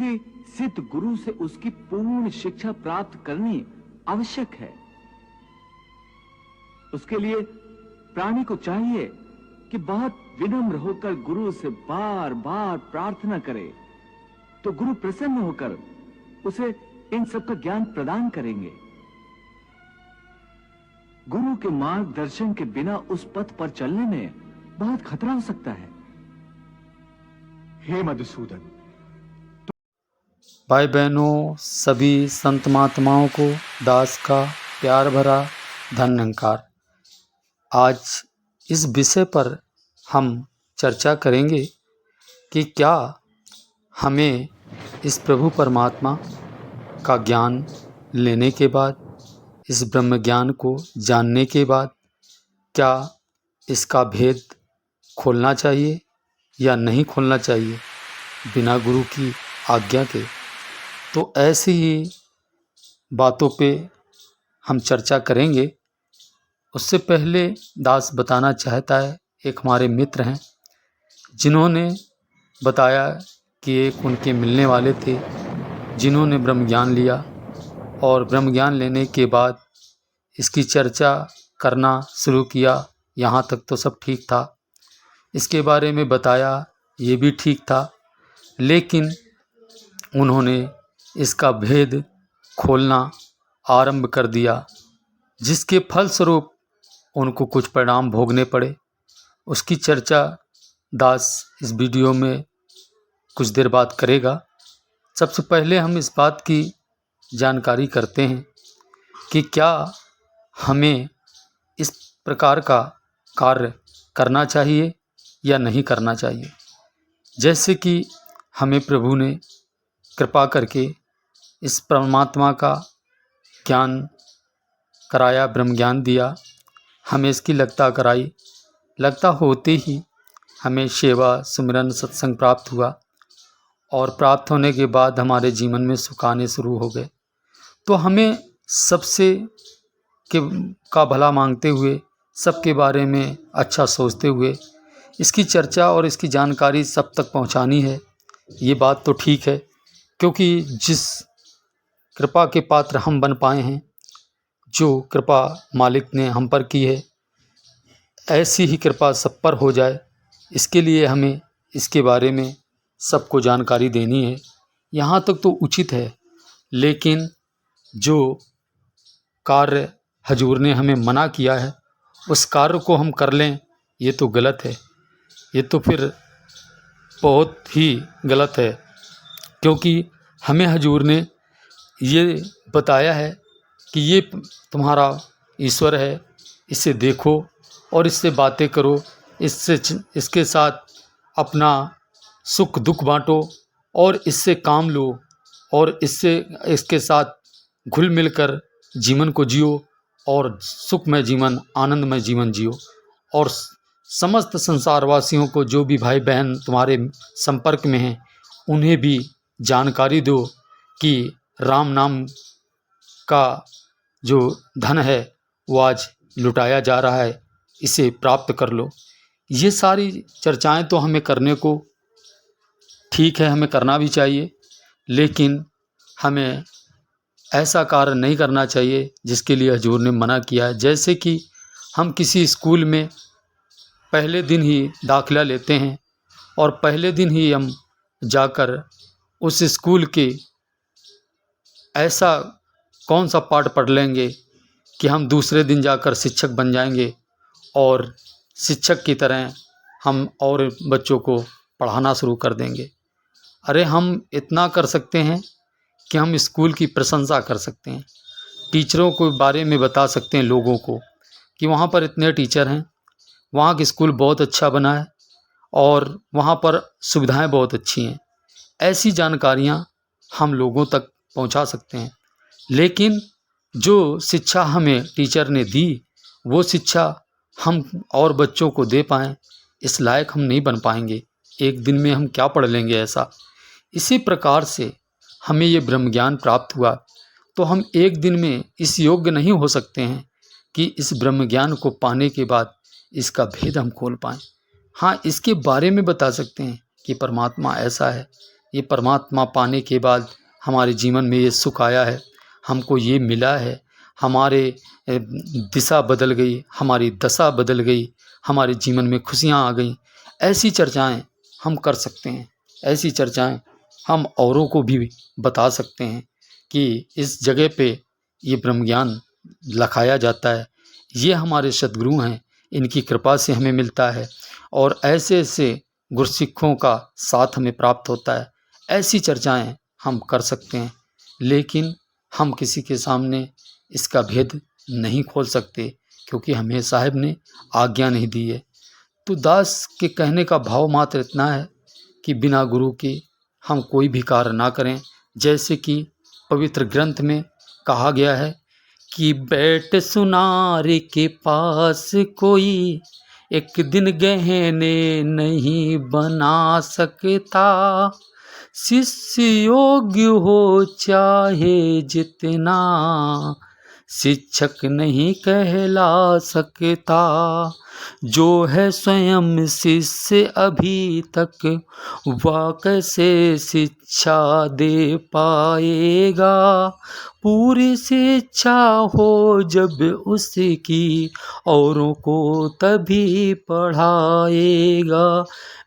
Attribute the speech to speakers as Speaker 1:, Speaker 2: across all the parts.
Speaker 1: कि सिद्ध गुरु से उसकी पूर्ण शिक्षा प्राप्त करनी आवश्यक है। उसके लिए प्राणी को चाहिए कि बहुत विनम्र होकर गुरु से बार बार प्रार्थना करे, तो गुरु प्रसन्न होकर उसे इन सब का ज्ञान प्रदान करेंगे। गुरु के मार्गदर्शन के बिना उस पथ पर चलने में बहुत खतरा हो सकता है।
Speaker 2: हे मधुसूदन,
Speaker 3: भाई बहनों, सभी संत महात्माओं को दास का प्यार भरा धन्यवाद। आज इस विषय पर हम चर्चा करेंगे कि क्या हमें इस प्रभु परमात्मा का ज्ञान लेने के बाद, इस ब्रह्म ज्ञान को जानने के बाद, क्या इसका भेद खोलना चाहिए या नहीं खोलना चाहिए बिना गुरु की आज्ञा के। तो ऐसी ही बातों पे हम चर्चा करेंगे। उससे पहले दास बताना चाहता है, एक हमारे मित्र हैं जिन्होंने बताया कि एक उनके मिलने वाले थे जिन्होंने ब्रह्म ज्ञान लिया, और ब्रह्म ज्ञान लेने के बाद इसकी चर्चा करना शुरू किया। यहाँ तक तो सब ठीक था, इसके बारे में बताया, ये भी ठीक था, लेकिन उन्होंने इसका भेद खोलना आरंभ कर दिया, जिसके फलस्वरूप उनको कुछ परिणाम भोगने पड़े। उसकी चर्चा दास इस वीडियो में कुछ देर बाद करेगा। सबसे पहले हम इस बात की जानकारी करते हैं कि क्या हमें इस प्रकार का कार्य करना चाहिए या नहीं करना चाहिए। जैसे कि हमें प्रभु ने कृपा करके इस परमात्मा का ज्ञान कराया, ब्रह्म ज्ञान दिया, हमें इसकी लगता कराई। लगता होते ही हमें सेवा, सुमिरन, सत्संग प्राप्त हुआ, और प्राप्त होने के बाद हमारे जीवन में सुख आने शुरू हो गए। तो हमें सबसे का भला मांगते हुए, सबके बारे में अच्छा सोचते हुए इसकी चर्चा और इसकी जानकारी सब तक पहुंचानी है। ये बात तो ठीक है, क्योंकि जिस कृपा के पात्र हम बन पाए हैं, जो कृपा मालिक ने हम पर की है, ऐसी ही कृपा सब पर हो जाए, इसके लिए हमें इसके बारे में सबको जानकारी देनी है। यहाँ तक तो उचित है, लेकिन जो कार्य हजूर ने हमें मना किया है उस कार्य को हम कर लें, ये तो गलत है। ये तो फिर बहुत ही गलत है, क्योंकि हमें हजूर ने ये बताया है कि ये तुम्हारा ईश्वर है, इसे देखो और इससे बातें करो, इसके साथ अपना सुख दुख बांटो और इससे काम लो, और इसके साथ घुल मिलकर जीवन को जियो और सुखमय जीवन, आनंदमय जीवन जियो। और समस्त संसारवासियों को, जो भी भाई बहन तुम्हारे संपर्क में हैं, उन्हें भी जानकारी दो कि राम नाम का जो धन है वो आज लुटाया जा रहा है, इसे प्राप्त कर लो। ये सारी चर्चाएं तो हमें करने को ठीक है, हमें करना भी चाहिए, लेकिन हमें ऐसा कार्य नहीं करना चाहिए जिसके लिए हजूर ने मना किया है। जैसे कि हम किसी स्कूल में पहले दिन ही दाखिला लेते हैं और पहले दिन ही हम जाकर उस स्कूल के ऐसा कौन सा पाठ पढ़ लेंगे कि हम दूसरे दिन जाकर शिक्षक बन जाएंगे और शिक्षक की तरह हम और बच्चों को पढ़ाना शुरू कर देंगे। अरे, हम इतना कर सकते हैं कि हम स्कूल की प्रशंसा कर सकते हैं, टीचरों के बारे में बता सकते हैं लोगों को कि वहाँ पर इतने टीचर हैं, वहाँ का स्कूल बहुत अच्छा बना है और वहाँ पर सुविधाएं बहुत अच्छी हैं। ऐसी जानकारियाँ हम लोगों तक पहुँचा सकते हैं। लेकिन जो शिक्षा हमें टीचर ने दी, वो शिक्षा हम और बच्चों को दे पाएँ, इस लायक हम नहीं बन पाएंगे। एक दिन में हम क्या पढ़ लेंगे ऐसा। इसी प्रकार से हमें ये ब्रह्म ज्ञान प्राप्त हुआ, तो हम एक दिन में इस योग्य नहीं हो सकते हैं कि इस ब्रह्म ज्ञान को पाने के बाद इसका भेद हम खोल पाएँ। हाँ, इसके बारे में बता सकते हैं कि परमात्मा ऐसा है, ये परमात्मा पाने के बाद हमारे जीवन में ये सुख आया है, हमको ये मिला है, हमारे दिशा बदल गई, हमारी दशा बदल गई, हमारे जीवन में खुशियाँ आ गई। ऐसी चर्चाएं हम कर सकते हैं, ऐसी चर्चाएं हम औरों को भी बता सकते हैं कि इस जगह पे ये ब्रह्म ज्ञान लखाया जाता है। ये हमारे सद्गुरु हैं, इनकी कृपा से हमें मिलता है और ऐसे ऐसे गुरसिखों का साथ हमें प्राप्त होता है। ऐसी चर्चाएं हम कर सकते हैं, लेकिन हम किसी के सामने इसका भेद नहीं खोल सकते, क्योंकि हमें साहिब ने आज्ञा नहीं दी है। तो दास के कहने का भाव मात्र इतना है कि बिना गुरु के हम कोई भी कार्य ना करें। जैसे कि पवित्र ग्रंथ में कहा गया है कि बैठ सुनार के पास कोई, एक दिन गहने नहीं बना सकता। शिष्य योग्य हो चाहे जितना, शिक्षक नहीं कहला सकता। जो है स्वयं शिष्य अभी तक, वह कैसे शिक्षा दे पाएगा। पूरी शिक्षा हो जब उसकी, औरों को तभी पढ़ाएगा।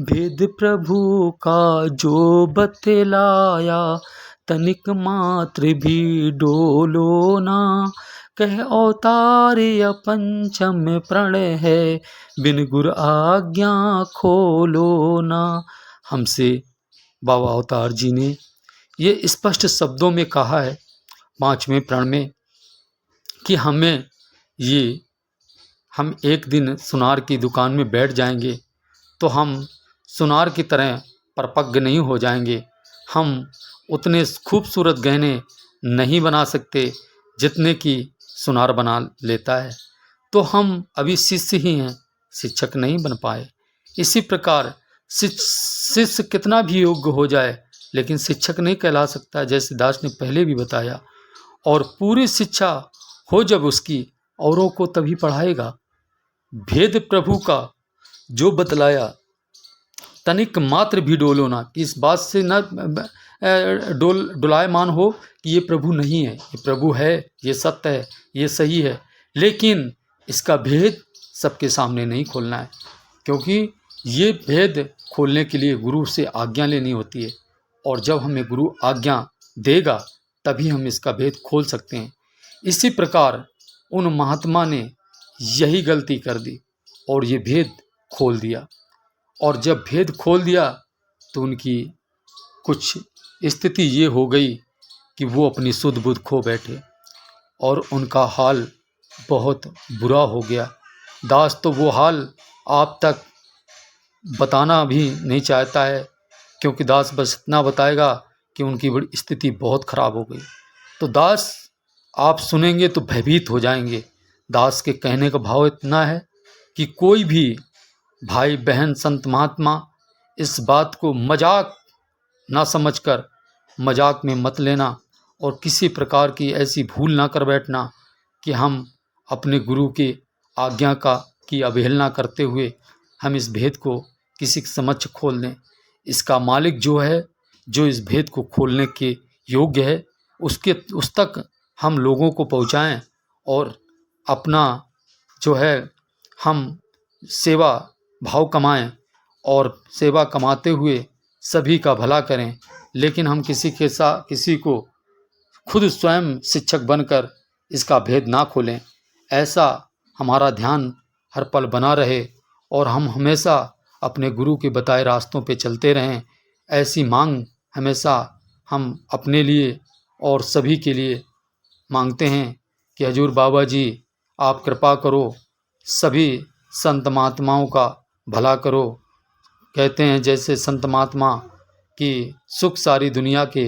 Speaker 3: भेद प्रभु का जो बतलाया, तनिक मात्र भी डोलो ना। कह अवतार या पंचम प्रण है, बिन गुर आज्ञा खोलो ना। हमसे बाबा अवतार जी ने ये स्पष्ट शब्दों में कहा है 5वें प्रण में कि हम एक दिन सुनार की दुकान में बैठ जाएंगे तो हम सुनार की तरह परपक्व नहीं हो जाएंगे। हम उतने खूबसूरत गहने नहीं बना सकते जितने की सुनार बना लेता है। तो हम अभी शिष्य ही हैं, शिक्षक नहीं बन पाए। इसी प्रकार शिष्य कितना भी योग्य हो जाए, लेकिन शिक्षक नहीं कहला सकता, जैसे दास ने पहले भी बताया। और पूरी शिक्षा हो जब उसकी, औरों को तभी पढ़ाएगा। भेद प्रभु का जो बतलाया, तनिक मात्र भी डोलो ना, कि इस बात से न डुलायमान हो कि ये प्रभु नहीं है, ये प्रभु है, ये सत्य है, ये सही है, लेकिन इसका भेद सबके सामने नहीं खोलना है, क्योंकि ये भेद खोलने के लिए गुरु से आज्ञा लेनी होती है। और जब हमें गुरु आज्ञा देगा तभी हम इसका भेद खोल सकते हैं। इसी प्रकार उन महात्मा ने यही गलती कर दी और ये भेद खोल दिया। और जब भेद खोल दिया तो उनकी कुछ स्थिति ये हो गई कि वो अपनी सुध बुध खो बैठे और उनका हाल बहुत बुरा हो गया। दास तो वो हाल आप तक बताना भी नहीं चाहता है, क्योंकि दास बस इतना बताएगा कि उनकी बड़ी स्थिति बहुत ख़राब हो गई। तो दास आप सुनेंगे तो भयभीत हो जाएंगे। दास के कहने का भाव इतना है कि कोई भी भाई बहन संत महात्मा इस बात को मजाक ना समझकर मजाक में मत लेना और किसी प्रकार की ऐसी भूल ना कर बैठना कि हम अपने गुरु के आज्ञा की अवहेलना करते हुए हम इस भेद को किसी के समक्ष खोल दें। इसका मालिक जो है, जो इस भेद को खोलने के योग्य है, उस तक हम लोगों को पहुंचाएं और अपना जो है हम सेवा भाव कमाएं और सेवा कमाते हुए सभी का भला करें। लेकिन हम किसी को खुद स्वयं शिक्षक बनकर इसका भेद ना खोलें। ऐसा हमारा ध्यान हर पल बना रहे और हम हमेशा अपने गुरु के बताए रास्तों पे चलते रहें। ऐसी मांग हमेशा हम अपने लिए और सभी के लिए मांगते हैं कि हजूर बाबा जी आप कृपा करो, सभी संत महात्माओं का भला करो। कहते हैं जैसे संत महात्मा कि सुख सारी दुनिया के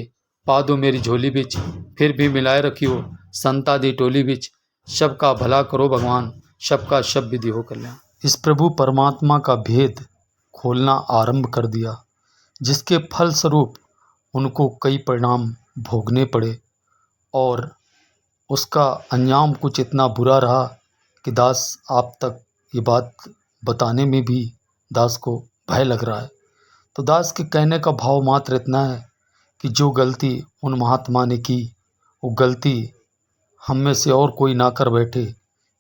Speaker 3: पादो मेरी झोली बिच, फिर भी मिलाए रखियो संता दी टोली बिच। सबका भला करो भगवान, सबका शब विधि हो कल्याण। इस प्रभु परमात्मा का भेद खोलना आरंभ कर दिया, जिसके फलस्वरूप उनको कई परिणाम भोगने पड़े और उसका अंजाम कुछ इतना बुरा रहा कि दास आप तक ये बात बताने में भी दास को भय लग रहा है। तो दास के कहने का भाव मात्र इतना है कि जो गलती उन महात्मा ने की वो गलती हम में से और कोई ना कर बैठे,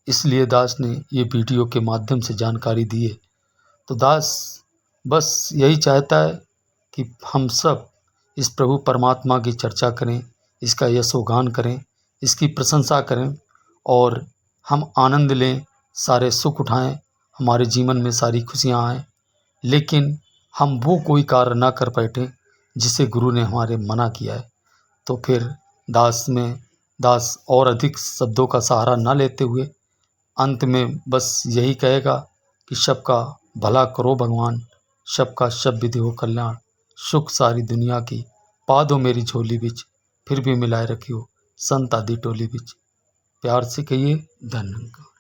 Speaker 3: इसलिए दास ने ये वीडियो के माध्यम से जानकारी दी है। तो दास बस यही चाहता है कि हम सब इस प्रभु परमात्मा की चर्चा करें, इसका यशोगान करें, इसकी प्रशंसा करें और हम आनंद लें, सारे सुख उठाएं, हमारे जीवन में सारी खुशियां आएं। लेकिन हम वो कोई कार्य ना कर बैठे जिसे गुरु ने हमारे मना किया है। तो फिर दास और अधिक शब्दों का सहारा ना लेते हुए अंत में बस यही कहेगा कि सबका भला करो भगवान, सबका सब विधि हो कल्याण, सुख सारी दुनिया की पा दो मेरी झोली बिच, फिर भी मिलाए रखियो संत आदि टोली बिच। प्यार से कहिए धन्यवाद।